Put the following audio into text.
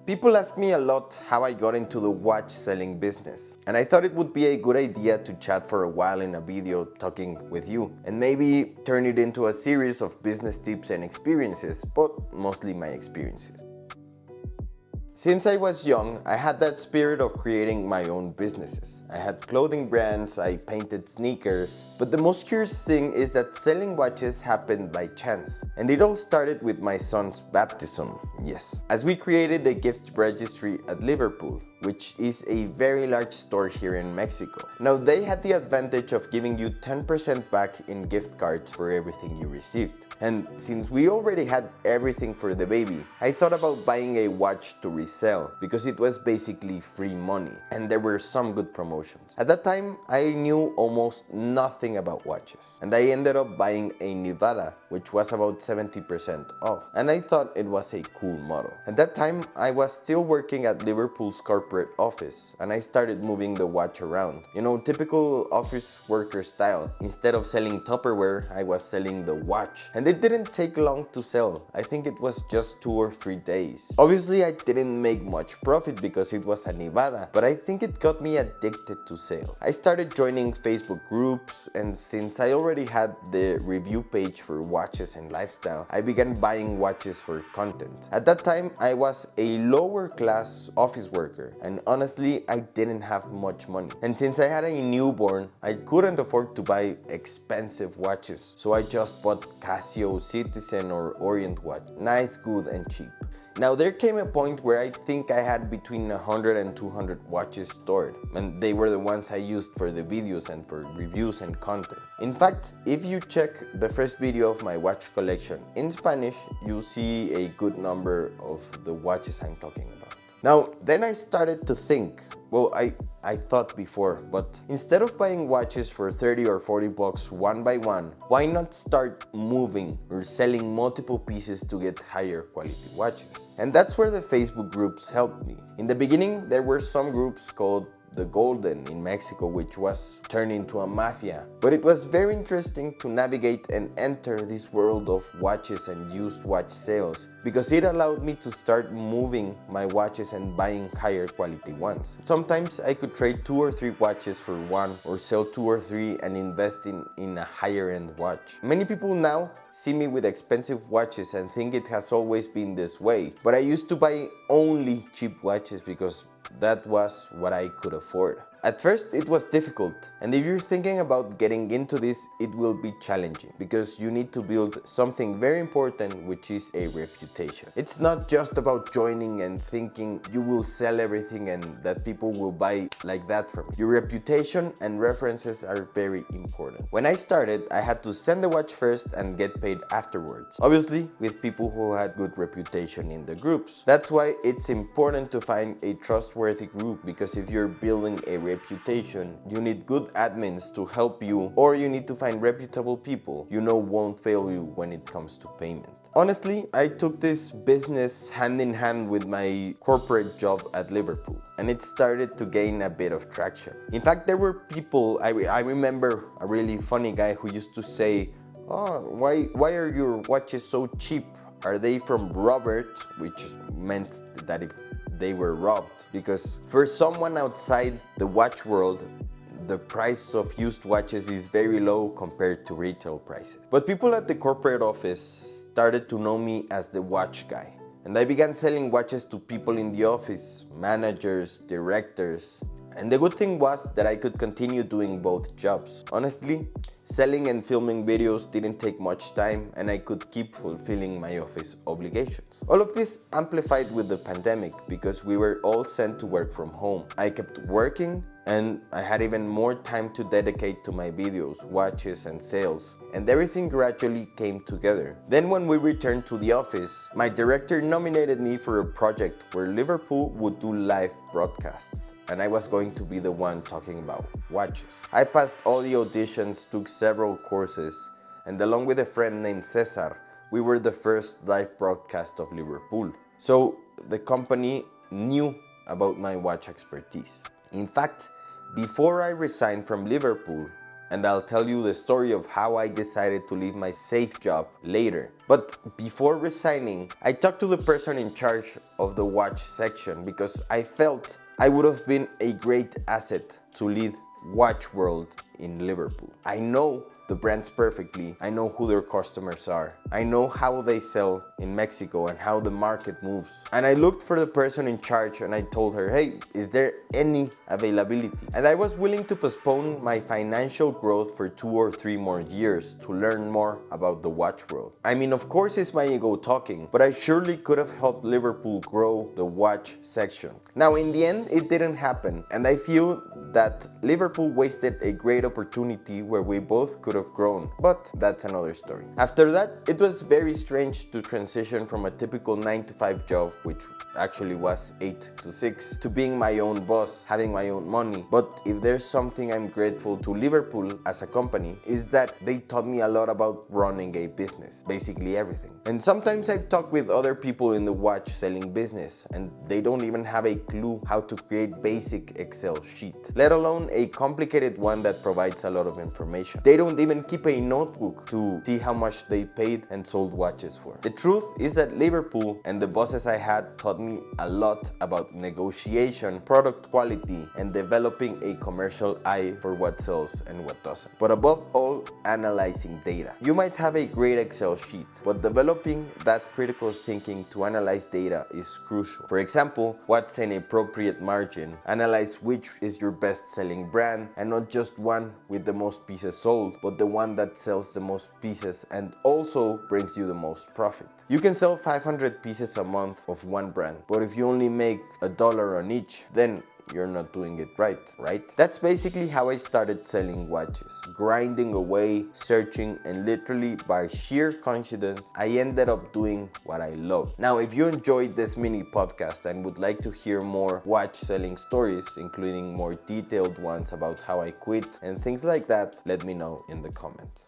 People ask me a lot how I got into the watch selling business, and I thought it would be a good idea to chat for a while in a video talking with you, and maybe turn it into a series of business tips and experiences, but mostly my experiences. Since I was young, I had that spirit of creating my own businesses. I had clothing brands, I painted sneakers, but the most curious thing is that selling watches happened by chance. And it all started with my son's baptism, yes. As we created a gift registry at Liverpool, which is a very large store here in Mexico. Now, they had the advantage of giving you 10% back in gift cards for everything you received. And since we already had everything for the baby, I thought about buying a watch to resell because it was basically free money and there were some good promotions. At that time, I knew almost nothing about watches, and I ended up buying a Nevada, which was about 70% off, and I thought it was a cool model. At that time, I was still working at Liverpool's corporate office, and I started moving the watch around. You know, typical office worker style. Instead of selling Tupperware, I was selling the watch. And it didn't take long to sell. I think it was just 2 or 3 days. Obviously, I didn't make much profit because it was a Nevada, but I think it got me addicted to sales. I started joining Facebook groups, and since I already had the review page for watches and lifestyle, I began buying watches for content. At that time, I was a lower class office worker, and honestly, I didn't have much money. And since I had a newborn, I couldn't afford to buy expensive watches, so I just bought Casio, Citizen or Orient watch. Nice, good and cheap. Now, there came a point where I think I had between 100 and 200 watches stored, and they were the ones I used for the videos and for reviews and content. In fact, if you check the first video of my watch collection in Spanish, you'll see a good number of the watches I'm talking about. Now, then I started to think, well, I thought before, but instead of buying watches for 30 or 40 bucks one by one, why not start moving or selling multiple pieces to get higher quality watches? And that's where the Facebook groups helped me. In the beginning, there were some groups called The Golden in Mexico, which was turned into a mafia. But it was very interesting to navigate and enter this world of watches and used watch sales, because it allowed me to start moving my watches and buying higher quality ones. Sometimes I could trade 2 or 3 watches for one, or sell 2 or 3 and invest in a higher end watch. Many people now see me with expensive watches and think it has always been this way, but I used to buy only cheap watches because that was what I could afford. At first, it was difficult, and if you're thinking about getting into this, it will be challenging because you need to build something very important, which is a reputation. It's not just about joining and thinking you will sell everything and that people will buy like that from you. Your reputation and references are very important. When I started, I had to send the watch first and get paid afterwards, obviously with people who had good reputation in the groups. That's why it's important to find a trustworthy group, because if you're building a reputation, you need good admins to help you, or you need to find reputable people you know won't fail you when it comes to payment. Honestly, I took this business hand in hand with my corporate job at Liverpool, and it started to gain a bit of traction. In fact, there were people, I remember a really funny guy who used to say, "Oh, why are your watches so cheap? Are they from Robert?" Which meant that if they were robbed. Because for someone outside the watch world, the price of used watches is very low compared to retail prices. But people at the corporate office started to know me as the watch guy. And I began selling watches to people in the office, managers, directors. And the good thing was that I could continue doing both jobs. Honestly, selling and filming videos didn't take much time, and I could keep fulfilling my office obligations. All of this amplified with the pandemic because we were all sent to work from home. I kept working, and I had even more time to dedicate to my videos, watches and sales, and everything gradually came together. Then when we returned to the office, my director nominated me for a project where Liverpool would do live broadcasts, and I was going to be the one talking about watches. I passed all the auditions, took several courses, and along with a friend named Cesar, we were the first live broadcast of Liverpool. So the company knew about my watch expertise. In fact, before I resigned from Liverpool, and I'll tell you the story of how I decided to leave my safe job later. But before resigning, I talked to the person in charge of the watch section because I felt I would have been a great asset to lead Watch World in Liverpool. I know the brands perfectly. I know who their customers are. I know how they sell in Mexico and how the market moves. And I looked for the person in charge and I told her, hey, is there any availability? And I was willing to postpone my financial growth for 2 or 3 more years to learn more about the watch world. I mean, of course it's my ego talking, but I surely could have helped Liverpool grow the watch section. Now, in the end, it didn't happen, and I feel that Liverpool wasted a great opportunity where we both could have grown, but that's another story. After that, it was very strange to transition from a typical 9 to 5 job, which actually was 8 to 6, to being my own boss, having my own money. But if there's something I'm grateful to Liverpool as a company, is that they taught me a lot about running a business, basically everything. And sometimes I've talked with other people in the watch selling business, and they don't even have a clue how to create basic Excel sheet, let alone a complicated one that provides a lot of information. They don't even keep a notebook to see how much they paid and sold watches for. The truth is that Liverpool and the bosses I had taught me a lot about negotiation, product quality, and developing a commercial eye for what sells and what doesn't. But above all, analyzing data. You might have a great Excel sheet, but developing that critical thinking to analyze data is crucial. For example, what's an appropriate margin? Analyze which is your best-selling brand, and not just one with the most pieces sold, but the one that sells the most pieces and also brings you the most profit. You can sell 500 pieces a month of one brand, but if you only make $1 on each, then you're not doing it right? That's basically how I started selling watches, grinding away, searching, and literally by sheer coincidence, I ended up doing what I love. Now, if you enjoyed this mini podcast and would like to hear more watch selling stories, including more detailed ones about how I quit and things like that, let me know in the comments.